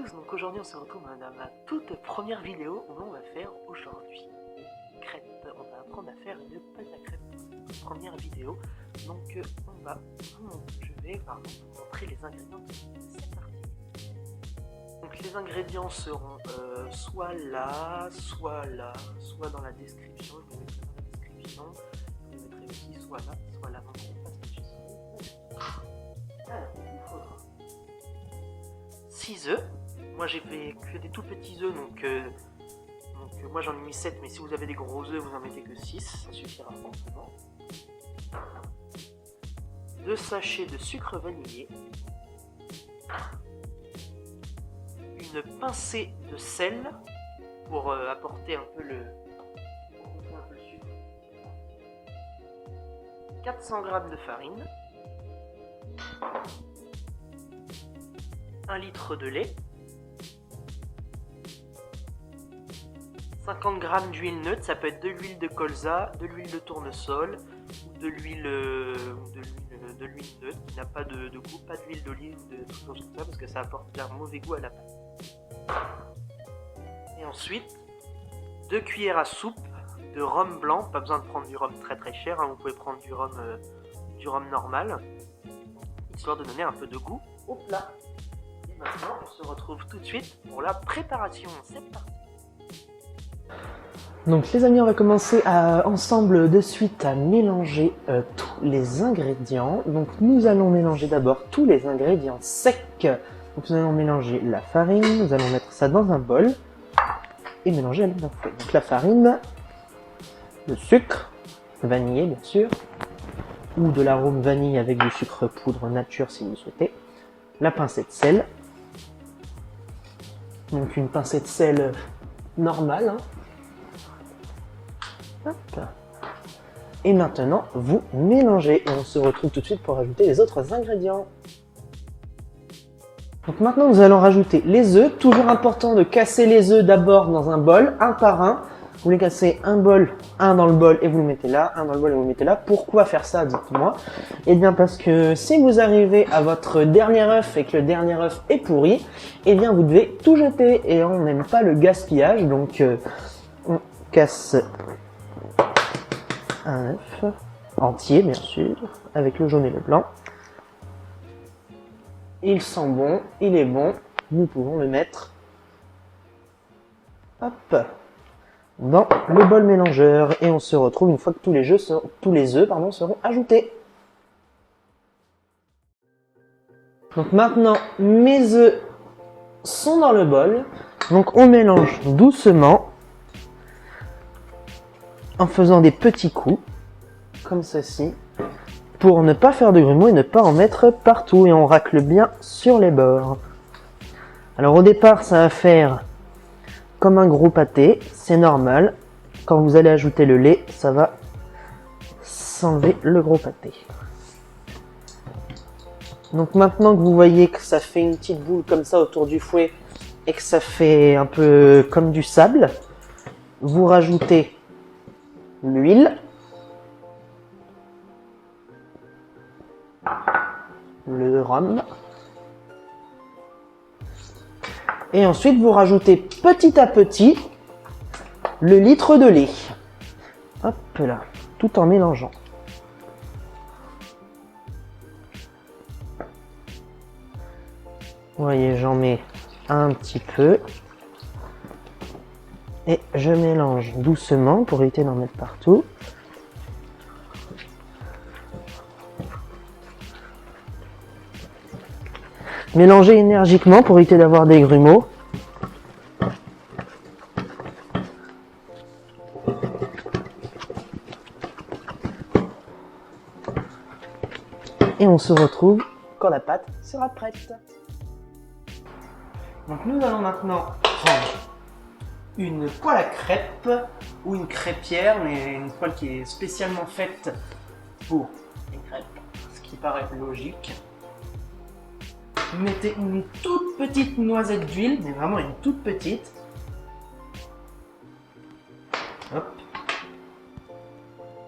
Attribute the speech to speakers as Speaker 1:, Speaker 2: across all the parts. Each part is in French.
Speaker 1: tous, donc aujourd'hui on se retrouve dans ma toute première vidéo où on va faire aujourd'hui crêpe. On va apprendre à faire une pâte à crêpes. Première vidéo, donc je vais vous montrer les ingrédients de cette partie. Donc les ingrédients seront soit là, soit dans la description. Je vous mettrai dans la description. Je vous mettrai aussi soit là. Donc on passe dessus. Alors, il faudra 6 œufs. Moi j'ai fait que des tout petits œufs, donc moi j'en ai mis 7, mais si vous avez des gros œufs, vous en mettez que 6, ça suffira amplement. 2 sachets de sucre vanillé, une pincée de sel pour apporter un peu le sucre, 400 g de farine, 1 litre de lait, 50 g d'huile neutre, ça peut être de l'huile de colza, de l'huile de tournesol, ou de l'huile neutre qui n'a pas de goût, pas d'huile d'olive ou de choses comme ça, parce que ça apporte un mauvais goût à la pâte. Et ensuite, 2 cuillères à soupe de rhum blanc, pas besoin de prendre du rhum très très cher, hein, vous pouvez prendre du rhum normal, histoire de donner un peu de goût au plat. Et maintenant, on se retrouve tout de suite pour la préparation. C'est parti. Donc les amis, on va commencer ensemble de suite à mélanger tous les ingrédients. Donc nous allons mélanger d'abord tous les ingrédients secs. Donc nous allons mélanger la farine, nous allons mettre ça dans un bol et mélanger à l'aide d'un fouet. Donc la farine, le sucre, vanillé bien sûr, ou de l'arôme vanille avec du sucre poudre nature si vous le souhaitez, la pincée de sel, donc une pincée de sel normale, hein. Hop. Et maintenant, vous mélangez et on se retrouve tout de suite pour ajouter les autres ingrédients. Donc maintenant, nous allons rajouter les œufs. Toujours important de casser les œufs d'abord dans un bol, un par un. Vous les cassez un dans le bol et vous le mettez là, un dans le bol et vous le mettez là. Pourquoi faire ça, dites-moi? Eh bien parce que si vous arrivez à votre dernier œuf et que le dernier œuf est pourri, eh bien vous devez tout jeter et on n'aime pas le gaspillage. Donc on casse un œuf entier bien sûr, avec le jaune et le blanc. Il sent bon, il est bon, nous pouvons le mettre hop, dans le bol mélangeur et on se retrouve une fois que tous les œufs seront ajoutés. Donc maintenant mes œufs sont dans le bol, donc on mélange doucement en faisant des petits coups, comme ceci, pour ne pas faire de grumeaux et ne pas en mettre partout, et on racle bien sur les bords. Alors au départ, ça va faire comme un gros pâté, c'est normal. Quand vous allez ajouter le lait, ça va s'enlever le gros pâté. Donc maintenant que vous voyez que ça fait une petite boule comme ça autour du fouet, et que ça fait un peu comme du sable, vous rajoutez l'huile, le rhum, et ensuite vous rajoutez petit à petit le litre de lait. Hop là, tout en mélangeant. Vous voyez, j'en mets un petit peu. Et je mélange doucement pour éviter d'en mettre partout. Mélangez énergiquement pour éviter d'avoir des grumeaux. Et on se retrouve quand la pâte sera prête. Donc nous allons maintenant prendre une poêle à crêpes ou une crêpière, mais une poêle qui est spécialement faite pour les crêpes, ce qui paraît logique. Mettez une toute petite noisette d'huile, mais vraiment une toute petite. Hop.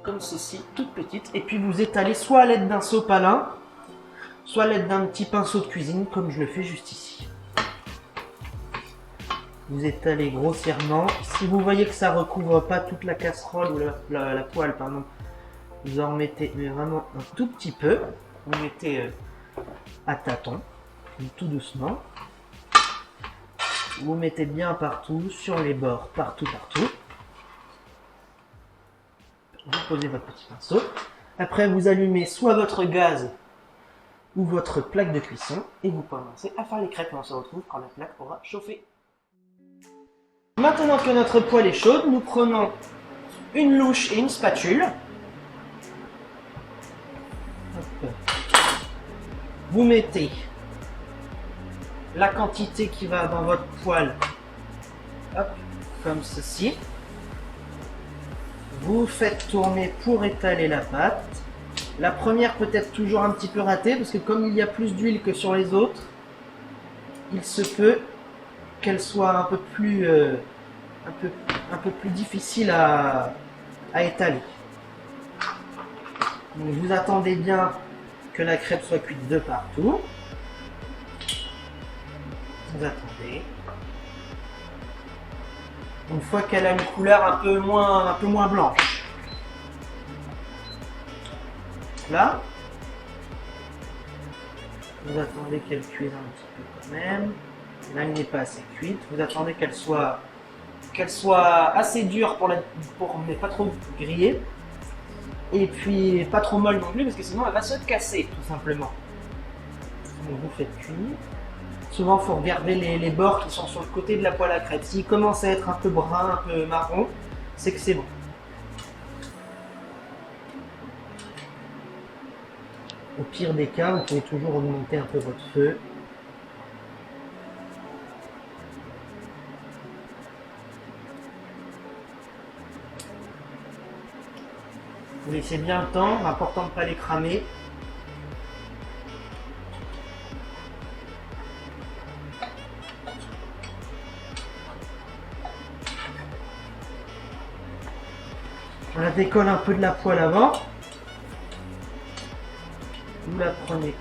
Speaker 1: Comme ceci, toute petite. Et puis vous étalez soit à l'aide d'un sopalin, soit à l'aide d'un petit pinceau de cuisine, comme je le fais juste ici. Vous étalez grossièrement. Si vous voyez que ça recouvre pas toute la casserole ou la poêle, pardon, vous en remettez mais vraiment un tout petit peu. Vous mettez à tâtons, tout doucement. Vous mettez bien partout, sur les bords, partout. Vous posez votre petit pinceau. Après, vous allumez soit votre gaz ou votre plaque de cuisson et vous commencez à faire les crêpes. Et on se retrouve quand la plaque aura chauffé. Maintenant que notre poêle est chaude, nous prenons une louche et une spatule. Hop. Vous mettez la quantité qui va dans votre poêle, hop, comme ceci. Vous faites tourner pour étaler la pâte. La première peut être toujours un petit peu ratée parce que comme il y a plus d'huile que sur les autres, il se peut qu'elle soit un peu plus difficile à étaler. Donc vous attendez bien que la crêpe soit cuite de partout. Vous attendez. Une fois qu'elle a une couleur un peu moins blanche. Là, vous attendez qu'elle cuise un petit peu quand même. Là, elle n'est pas assez cuite. Vous attendez qu'elle soit assez dure mais pas trop grillée. Et puis pas trop molle non plus parce que sinon elle va se casser tout simplement. Donc vous faites cuire. Souvent, il faut regarder les bords qui sont sur le côté de la poêle à crêpes. S'ils commencent à être un peu brun, un peu marron, c'est que c'est bon. Au pire des cas, vous pouvez toujours augmenter un peu votre feu. Vous laissez bien le temps, important de ne pas les cramer. On la décolle un peu de la poêle avant. Vous la prenez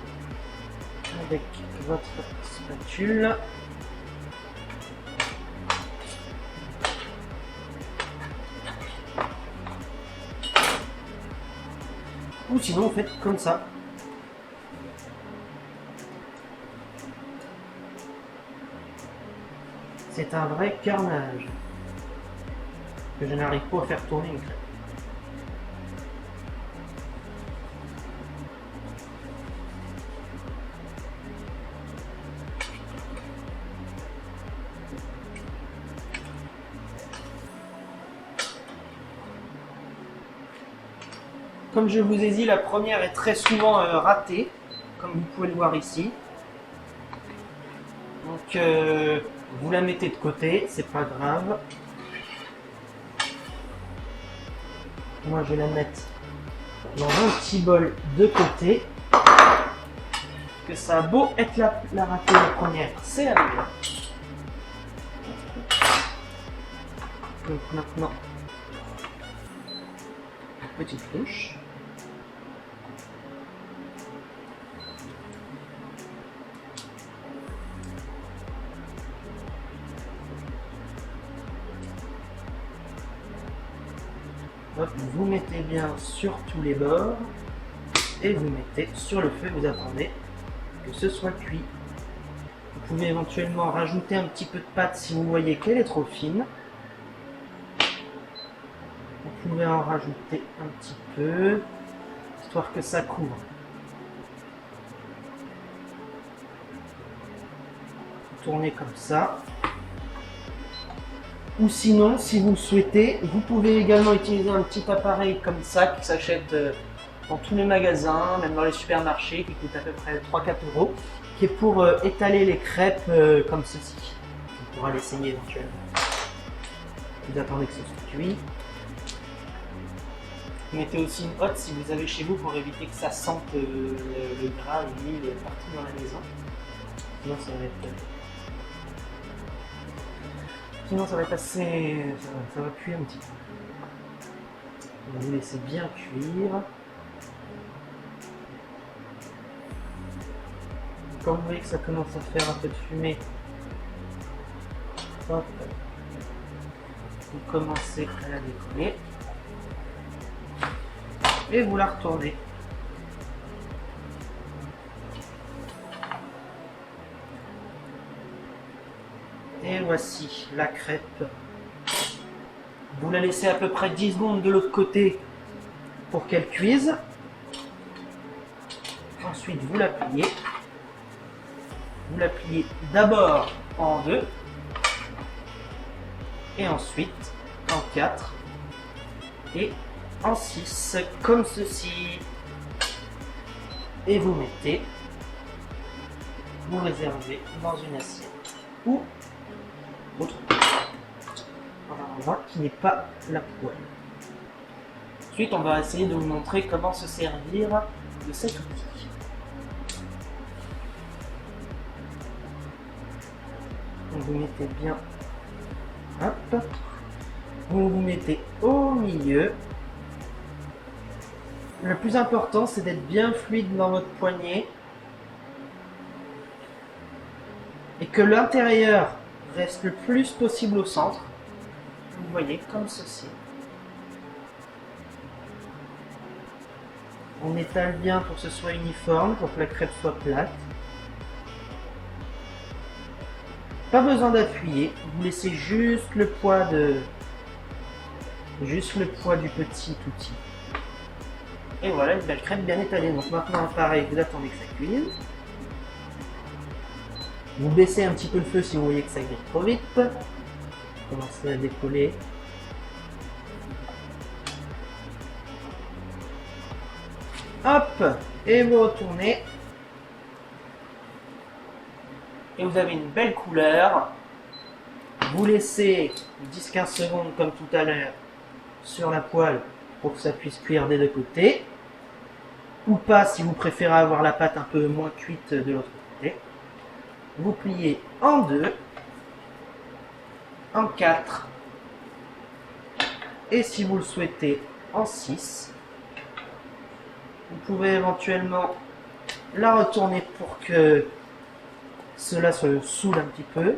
Speaker 1: avec votre spatule. Ou sinon, vous faites comme ça. C'est un vrai carnage que je n'arrive pas à faire tourner une crêpe. Comme je vous ai dit, la première est très souvent ratée, comme vous pouvez le voir ici. Donc vous la mettez de côté, c'est pas grave. Moi je vais la mettre dans un petit bol de côté. Que ça a beau être la ratée la première, c'est la meilleure. Donc maintenant, une petite louche. Hop, vous mettez bien sur tous les bords et vous mettez sur le feu, vous attendez que ce soit cuit. Vous pouvez éventuellement rajouter un petit peu de pâte si vous voyez qu'elle est trop fine. Vous pouvez en rajouter un petit peu, histoire que ça couvre. Tournez comme ça. Ou sinon, si vous le souhaitez, vous pouvez également utiliser un petit appareil comme ça qui s'achète dans tous les magasins, même dans les supermarchés, qui coûte à peu près 3-4 €, qui est pour étaler les crêpes comme ceci. On pourra l'essayer éventuellement. Vous attendez que ce soit cuit. Vous mettez aussi une hotte si vous avez chez vous pour éviter que ça sente le gras et l'huile partout dans la maison. Sinon ça va être... Sinon ça va être assez... ça va cuire un petit peu. Vous laissez bien cuire. Quand vous voyez que ça commence à faire un peu de fumée, Hop. Vous commencez à la décoller. Et vous la retournez. Et voici la crêpe. Vous la laissez à peu près 10 secondes de l'autre côté pour qu'elle cuise. Ensuite, vous la pliez. Vous la pliez d'abord en 2 et ensuite en 4 et en 6 comme ceci. Et vous mettez, vous réservez dans une assiette ou autre endroit qui n'est pas la poêle. Ensuite, on va essayer de vous montrer comment se servir de cet outil. Donc vous mettez bien, hop, vous vous mettez au milieu. Le plus important, c'est d'être bien fluide dans votre poignée et que l'intérieur reste le plus possible au centre. Vous voyez, comme ceci. On étale bien pour que ce soit uniforme, pour que la crêpe soit plate. Pas besoin d'appuyer, vous laissez juste le poids du petit outil. Et voilà, une belle crêpe bien étalée. Donc maintenant, pareil, vous attendez que ça cuise. Vous baissez un petit peu le feu si vous voyez que ça cuit trop vite. Commencez à décoller. Hop, et vous retournez. Et vous avez une belle couleur. Vous laissez 10-15 secondes comme tout à l'heure sur la poêle pour que ça puisse cuire des deux côtés. Ou pas si vous préférez avoir la pâte un peu moins cuite de l'autre côté. Vous pliez en 2, en 4 et si vous le souhaitez en 6. Vous pouvez éventuellement la retourner pour que cela se soule un petit peu.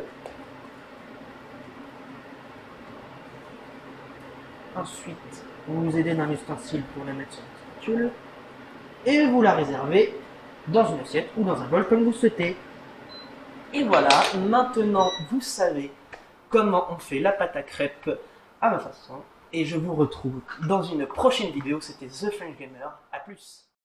Speaker 1: Ensuite, vous vous aidez d'un ustensile pour la mettre sur la spatule. Et vous la réservez dans une assiette ou dans un bol comme vous souhaitez. Et voilà, maintenant vous savez comment on fait la pâte à crêpes à ma façon. Et je vous retrouve dans une prochaine vidéo. C'était The French Gamer. A plus.